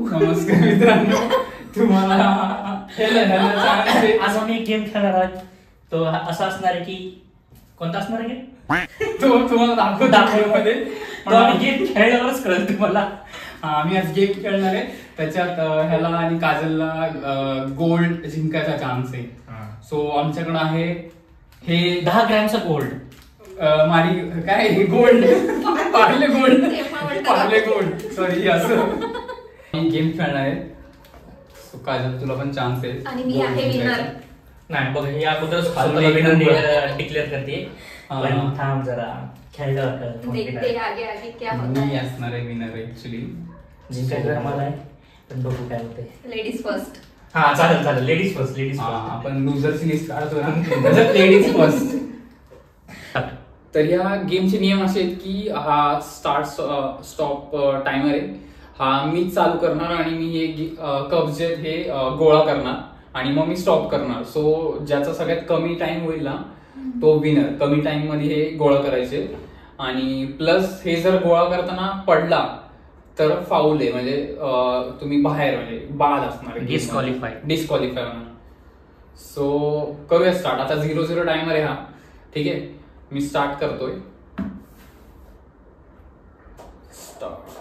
नमस्कार मित्रांनो, तुम्हाला आज आम्ही एक गेम खेळणार आहोत. तो असा असणार आहे की कोणता असणार आहे तो तुम्हाला दाखवण्यामध्ये तो आम्ही गेम खेळल्यावरच कळेल तुम्हाला. आम्ही आज गेम खेळणार आहे. त्याच्यात ह्याला आणि काजलला गोल्ड जिंकायचा चान्स आहे. सो आमच्याकडे आहे हे 10 ग्रॅमचा गोल्ड. मारी काय गोल्ड पार्ले गोल्ड सॉरी असं गेम खेळणार आहे. सो काजल तुला पण चान्स आहे आणि मी आहे विनर. नाही बघ हे अगोदरच डिक्लेअर करते. पण थांब जरा खेळल्यावर देखते आगे आगे क्या होता मी है. असणार आहे विनर ऍक्च्युली. जिंकायचं मला आहे पण बघू काय होते. Ladies first. हा चालेल लेडीज फर्स्ट. आपण लुझरची लिस्ट काढतो ना, लेडीज फर्स्ट. तर या गेमचे नियम असे आहेत की हा स्टार्ट स्टॉप टायमर आहे. हा मीच चालू करणार आणि मी हे कप्स जे हे गोळा करणार आणि मग मी स्टॉप करणार. सो ज्याचा सगळ्यात कमी टाइम होईल ना तो विनर. कमी टाइम मध्ये हे गोळा करायचे आणि प्लस हे जर गोळा करताना पडला तर फाऊल आहे, म्हणजे तुम्ही बाहेर म्हणजे बाद असणार, डिस्क्वालिफाय होणार. सो करूया स्टार्ट. आता 0-0 टायमर आहे हा. ठीक आहे, मी स्टार्ट करतोय. स्टार्ट.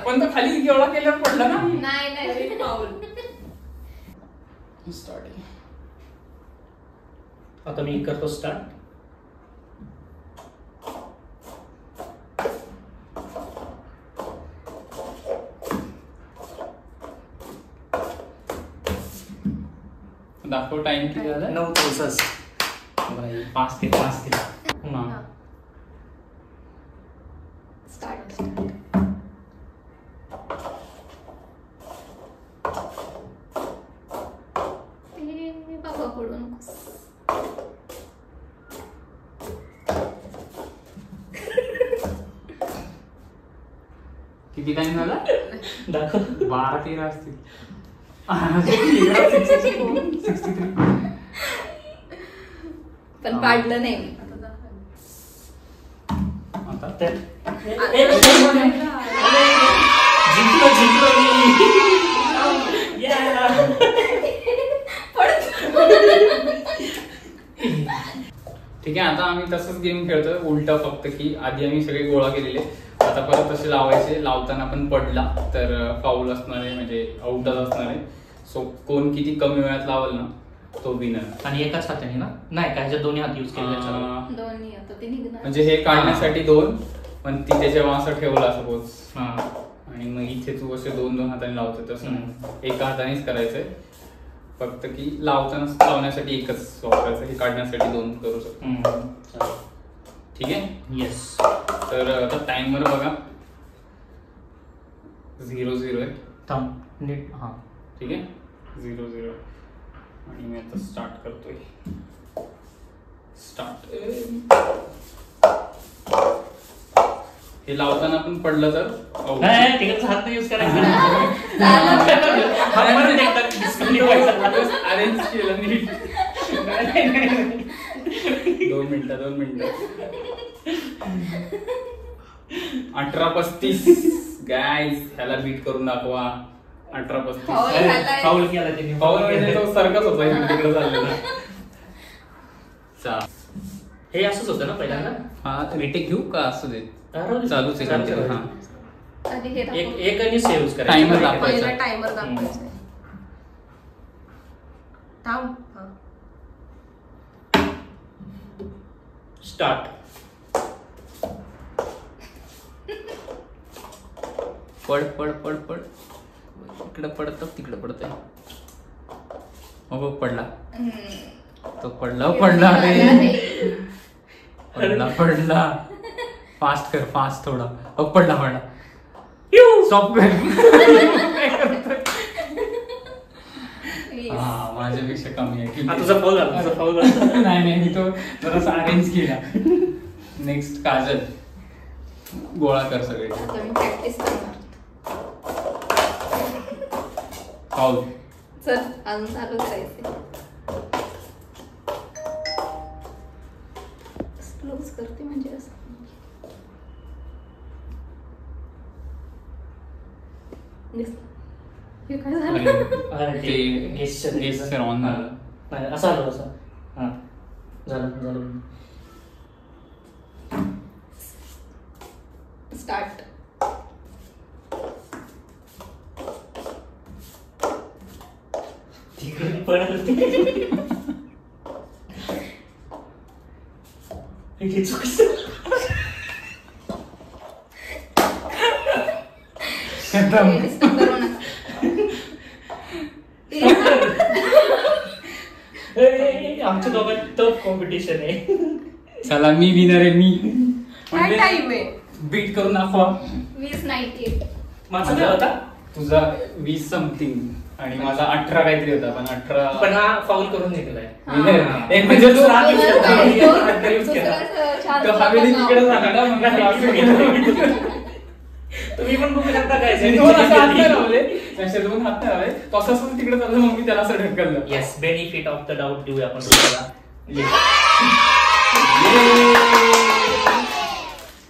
पण तो खाली गोळा केल्यावर पडला ना. नाही फाऊल. स्टार्ट. आता मी करतो स्टार्ट. दाखव टाइम किती झाला. 9:64. भाई पास केला. स्टार्ट. बाबा पडू नकोस. किती टाइम झाला. दाखव. 12-13 असतील. 63. पण पाडलं नाही मी. आता जिंकलो ठीक आहे. आता आम्ही तसंच गेम खेळतोय उलट, फक्त की आधी आम्ही सगळे गोळा केलेले, आता परत तसे लावायचे. लावताना पण पडला तर फाऊल असणार आहे, म्हणजे आउटच असणार आहे. सो कोण किती कमी वेळात लावल ना तो विनर. आणि एकाच हाताने ना, नाही काय दोन्ही हात यूज केले. दोन्ही आता ते निघणार. म्हणजे हे काढण्यासाठी 2, पण ती त्याच्या असं ठेवला सपोज, आणि मग इथे तू असे 2-2 हाताने लावतो. तसं नाही, एका हातानेच करायचंय. फक्त की लावण्यासाठी एकच वापरायचं, हे काढण्यासाठी 2 करू शकतो. ठीक आहे. येस. तर आता टाइमवर बघा. 0-0 आहे. थांब नीट. हा ठीक आहे. 0-0 आणि मी आता स्टार्ट करतोय. स्टार्ट. हे लावताना पण पडलं तर हात यूज करायचा. अरेंज केलं नीट. 2 मिनिटं. 18:35. गाईज ह्याला बीट करून दाखवा. 18:35. फाऊल केला त्यांनी. फाऊल म्हणजे तो सरकच होता तिकडे चाललेला. हे असंच होतं ना पहिल्यांदा. हा रिटेक घेऊ का असू दे. चालूच आहे. आधी हे दाखव. एक आणि सेव्ह करायचं. टायमर दाखवायचा. पहिला टायमर दाखवायचा. थांब. स्टार्ट. पड. इकडे पडत तिकडे पडतंय. हो पडला. तो पडला रे. पडला. फास्ट कर, फास्ट थोडा. पडला. सॉफ्टवेअर. माझ्यापेक्षा कमी आहे. तुझा फाऊल झाला. नाही मी तो जरासा अरेंज केला. नेक्स्ट काजल. गोळा कर सगळे. प्रॅक्टिस करणार. फाऊल. चल अजून चालू करायचे. रोज करते म्हणजे असं दिसलं. हे काय झालं? अरे ते gesture gesture on झालं. नाही, असं आलं असं. हा झालं. स्टार्ट. तिकडे पळालं. हे चुकीचं. डिस्टर्ब करू नका. आमच्या दोघांत टफ कॉम्पिटिशन आहे. चला मी विनर आहे मी. काय टाइम आहे? बीट करून दाखवा. 20:98. माझा काय होता? तुझा 20 समथिंग आणि माझा 18 काहीतरी होता पण 18. पण हा फाऊल करून निघलाय. एक म्हणजे तू राग use केला. दुसरं use केला. असं छान तो हवेली तिकडे झाला ना मग त्याला असं केलं. तुम्ही पण बघू शकता काय मी दोन असे हात नाही लावले, असे दोन हात नाही लावले, तो असं असं तिकडे चाललं मग मी त्याला असं ढकललं. Yes, benefit of the doubt देऊया आपण दुसऱ्याला.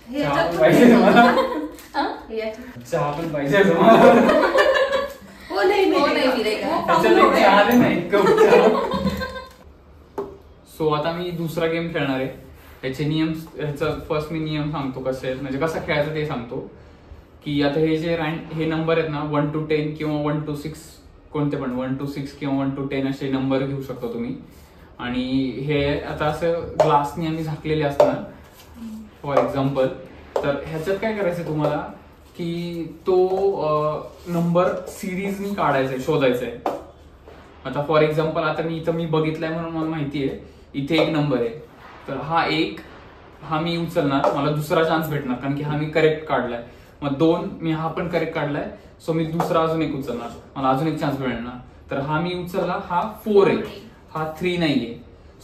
ह्याच्यात पाहिजे तुम्हाला? हा? ह्याच्यात. चहा पण पाहिजे तुम्हाला? हो नाही दिले का? त्याच्यात एक चहा आहे ना, एक कप चहा. सो आता मी दुसरा गेम खेळणार आहे. ह्याचे नियम, ह्याचा फर्स्ट मी नियम सांगतो कसे आहेत, म्हणजे कसा खेळायचा ते सांगतो. की आता हे जे हे नंबर आहेत ना 1 to 10 किंवा 1 to 6 कोणते पण 1 to 6 किंवा 1 to 10 असे नंबर घेऊ शकता तुम्ही. आणि हे आता असं ग्लासने आम्ही झाकलेले असणार फॉर एक्झाम्पल. तर ह्याच्यात काय करायचं तुम्हाला की तो नंबर सिरीजनी काढायचा आहे, शोधायचा आहे. आता फॉर एक्झाम्पल आता मी बघितलंय म्हणून मला माहिती आहे इथे एक नंबर आहे, तर हा मी उचलणार, मला दुसरा चान्स भेटणार कारण की हा मी करेक्ट काढलाय. मग 2 मी हा पण करेक्ट काढलाय, सो मी दुसरा अजून एक उचलणार, मला अजून एक चान्स मिळणार. तर हा मी उचलला, हा 4 आहे, हा 3 नाहीये.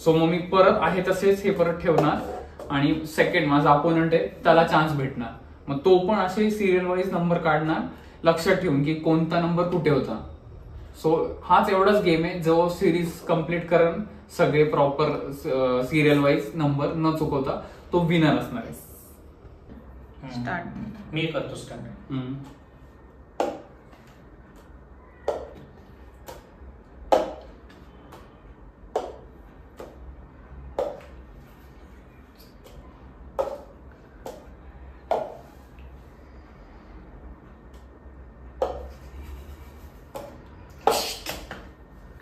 सो मग मी परत आहे तसेच हे परत ठेवणार आणि सेकंड माझा अपोनंट आहे त्याला चान्स भेटणार. मग तो पण असे सिरियल वाईज नंबर काढणार, लक्षात ठेवून की कोणता नंबर कुठे होता. सो हाच एवढाच गेम आहे जो सिरीज कम्प्लीट करून सगळे प्रॉपर सिरियल वाईज नंबर न चुकवता तो विनर असणार आहे. स्टार्ट. मी करतो स्टार्ट.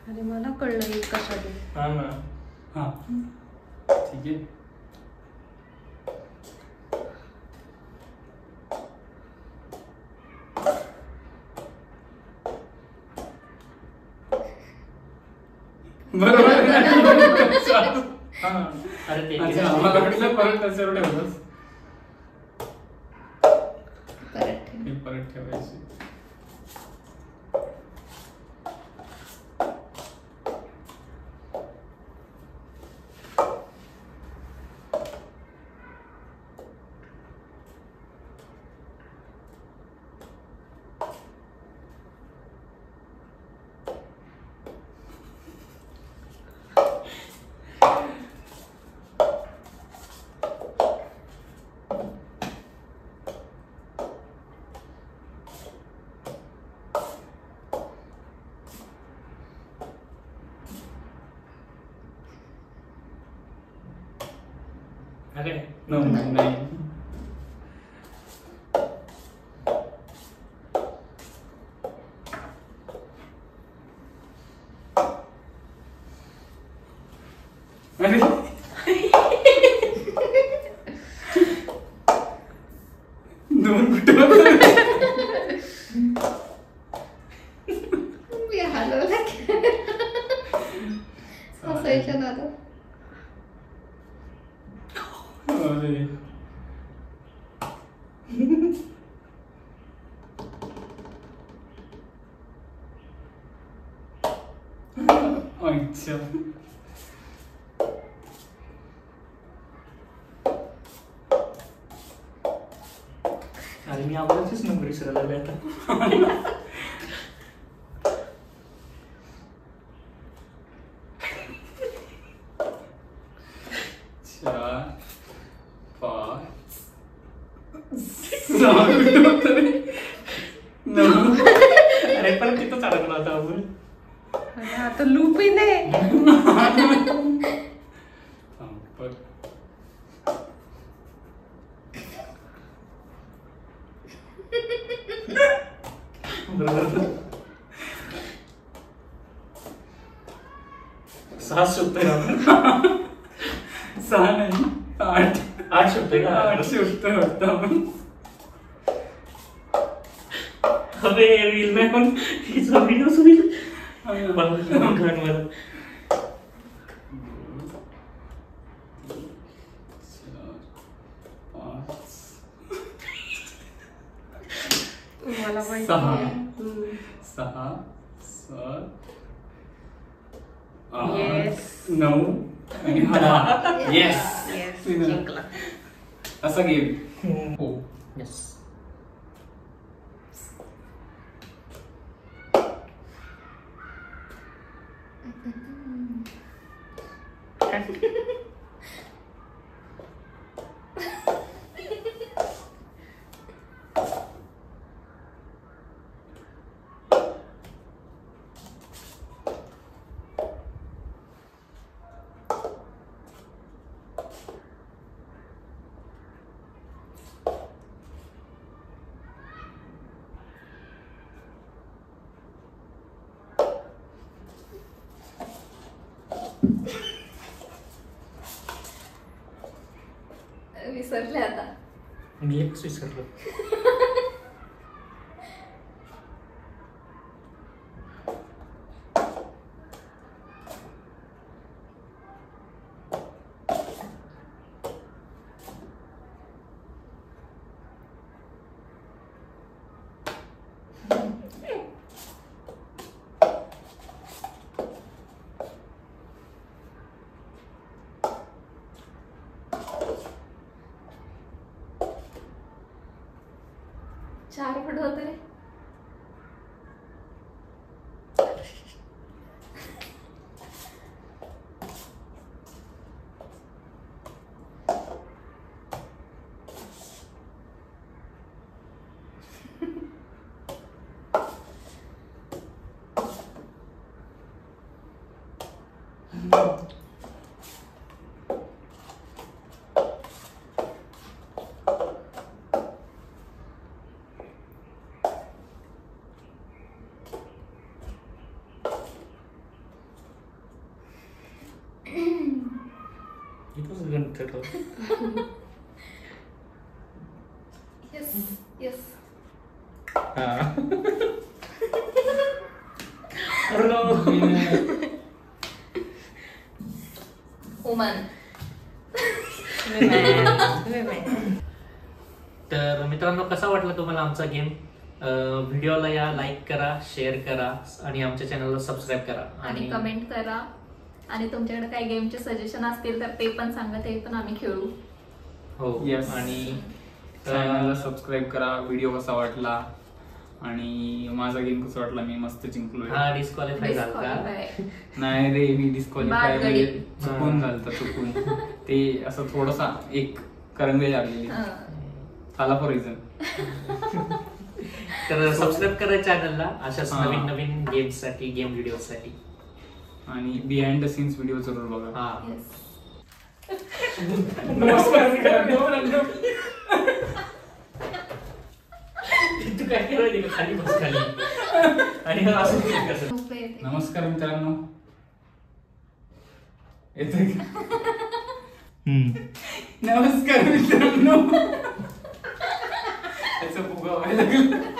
अरे मला कळलं हे कशात. हा ना. हा ठीक आहे. बरोबर. अरे ते मला वाटलं परत त्याच्यावर ठेवलंस. परत ठेवायची. नाही. दोन कुठं मी हलवलं हसायच्या नादात. अच्छा. अरे मी अगोदरच नंबर विसरायला लागले आता. सहा कुठं होतं रे? 9. अरे पण तिथंच अडकला होता आपण. अरे आता लूपही नाही. थांब, बघ. बरोबर. 6 शोधतोय आपण. 6 नाही 8. 8 शोधतोय का? 8 शोधतोय वाटतं आपण. अबे रील नाही पण हिचा व्हिडिओ होईल. घरांवर मला माहिती 6 आहे. 6 7 Yes. 9 आणि 10. येस Yes, जिंकला. असा गेम. हो. येस. विसरले आता. मी एक विसरलो. चार फुट होत रे. इथंच गणित ठरवलं. Yes yes. उमन. तर मित्रांनो कसा वाटला तुम्हाला आमचा गेम? व्हिडिओला या लाईक करा, शेअर करा आणि आमच्या चॅनलला सबस्क्राईब करा आणि कमेंट करा. आणि तुमच्याकडे काही गेमचे सजेशन असतील तर ते पण सांगा, ते पण आम्ही खेळू. हो. Yes. आणि चॅनलला सबस्क्राईब करा. व्हिडिओ कसा वाटला आणि माझा गेम कसा वाटला? मी मस्त जिंकलोय. हा डिस्क्वालिफाय झाला. Disqualify. नाही रे, मी डिस्क्वालिफाय बाद गडी. चुकून झालं चुकून. ते असं थोडासा एक करंगळी लागलेली. आला फॉर रिझन. तर सबस्क्राईब करा चॅनलला अशाच हा. नवीन नवीन गेम्स साठी, गेम व्हिडिओ साठी. आणि बिहाइंड द सीन्स व्हिडिओ जरूर बघा. हा. Yes. तू काय केलं खाली बस खाली. आणि असं कसं? सोपं आहे ते. नमस्कार मित्रांनो. येतोय का? नमस्कार मित्रांनो. त्याचं फुगा व्हायला लागलं.